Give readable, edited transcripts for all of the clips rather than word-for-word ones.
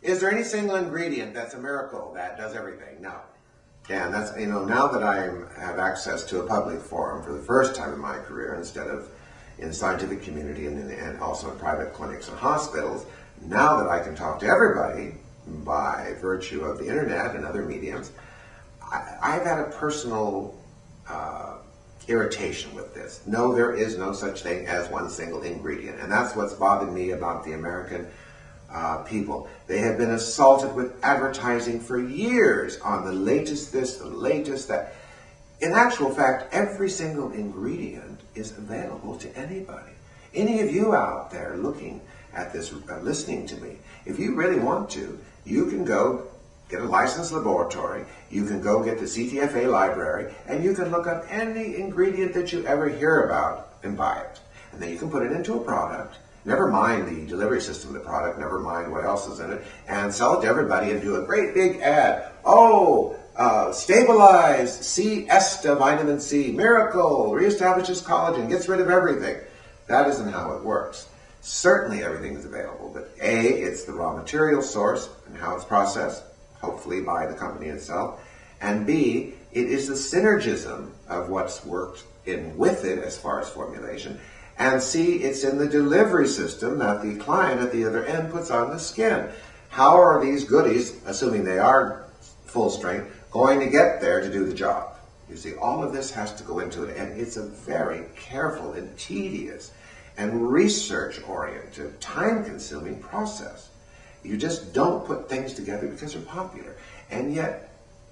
Is there any single ingredient that's a miracle that does everything? No. And that's, now that I have access to a public forum for the first time in my career, instead of in the scientific community and also in private clinics and hospitals, now that I can talk to everybody by virtue of the internet and other mediums, I've had a personal irritation with this. No, there is no such thing as one single ingredient. And that's what's bothered me about the American people. They have been assaulted with advertising for years on the latest this, the latest that. In actual fact, every single ingredient is available to anybody. Any of you out there looking at this, listening to me, if you really want to, you can go get a licensed laboratory, you can go get the CTFA library, and you can look up any ingredient that you ever hear about and buy it. And then you can put it into a product, never mind the delivery system of the product, never mind what else is in it, and sell it to everybody and do a great big ad. Oh, stabilize Esta vitamin C, miracle, reestablishes collagen, gets rid of everything. That isn't how it works. Certainly everything is available, but A, it's the raw material source and how it's processed, hopefully by the company itself, and B, it is the synergism of what's worked in with it as far as formulation, and C, it's in the delivery system that the client at the other end puts on the skin. How are these goodies, assuming they are full strength, going to get there to do the job? You see, all of this has to go into it, and it's a very careful and tedious and research-oriented, time-consuming process. You just don't put things together because they're popular. And yet,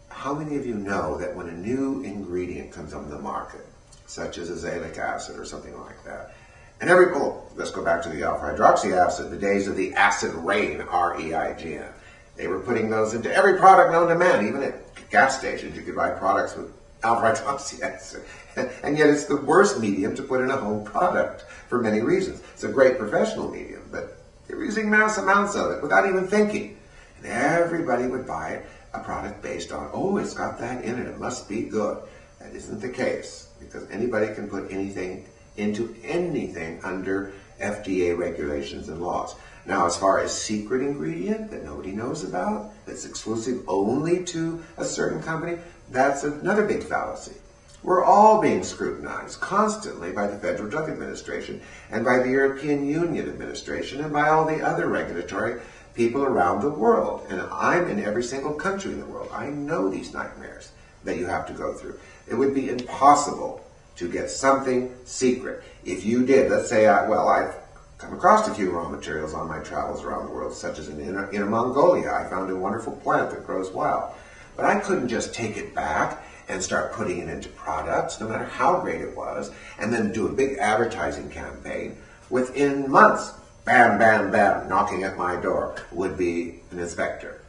how many of you know that when a new ingredient comes on the market, such as azelaic acid or something like that, and let's go back to the alpha-hydroxy acid, the days of the acid rain, R-E-I-G-N. They were putting those into every product known to man. Even at gas stations, you could buy products with alpha-hydroxy acid. And yet it's the worst medium to put in a home product for many reasons. It's a great professional medium, but they're using mass amounts of it without even thinking. And everybody would buy a product based on, oh, it's got that in it, it must be good. That isn't the case, because anybody can put anything into anything under FDA regulations and laws. Now, as far as secret ingredient that nobody knows about, that's exclusive only to a certain company, that's another big fallacy. We're all being scrutinized constantly by the Federal Drug Administration and by the European Union Administration and by all the other regulatory people around the world. And I'm in every single country in the world. I know these nightmares that you have to go through. It would be impossible to get something secret. If you did, let's say, I've come across a few raw materials on my travels around the world, such as in Inner Mongolia. I found a wonderful plant that grows wild. But I couldn't just take it back and start putting it into products, no matter how great it was, and then do a big advertising campaign. Within months, bam, bam, bam, knocking at my door would be an inspector.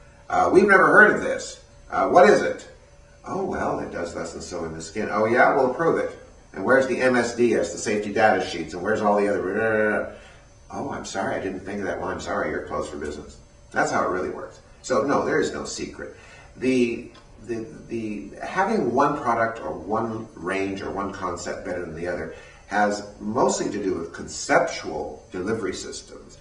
We've never heard of this. What is it? Oh, well, it does thus and so in the skin. Oh, yeah, we'll approve it. And where's the MSDS, the safety data sheets, and where's all the other... Oh, I'm sorry, I didn't think of that. Well, I'm sorry, you're closed for business. That's how it really works. So, no, there is no secret. The having one product or one range or one concept better than the other has mostly to do with conceptual delivery systems,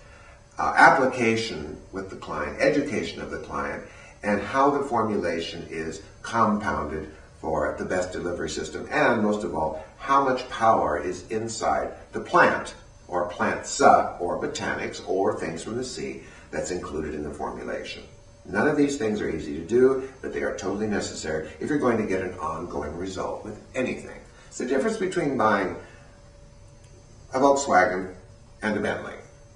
application with the client, education of the client, and how the formulation is compounded for the best delivery system, and most of all, how much power is inside the plant, or plants, or botanics, or things from the sea that's included in the formulation. None of these things are easy to do, but they are totally necessary if you're going to get an ongoing result with anything. It's the difference between buying a Volkswagen and a Bentley.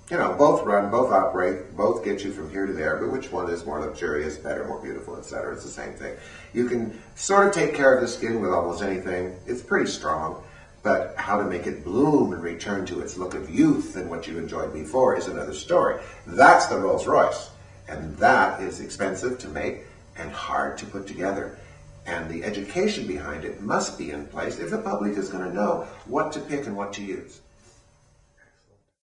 You know, both run, both operate, both get you from here to there, but which one is more luxurious, better, more beautiful, etc.? It's the same thing. You can sort of take care of the skin with almost anything. It's pretty strong, but how to make it bloom and return to its look of youth and what you enjoyed before is another story. That's the Rolls Royce. And that is expensive to make and hard to put together. And the education behind it must be in place if the public is going to know what to pick and what to use.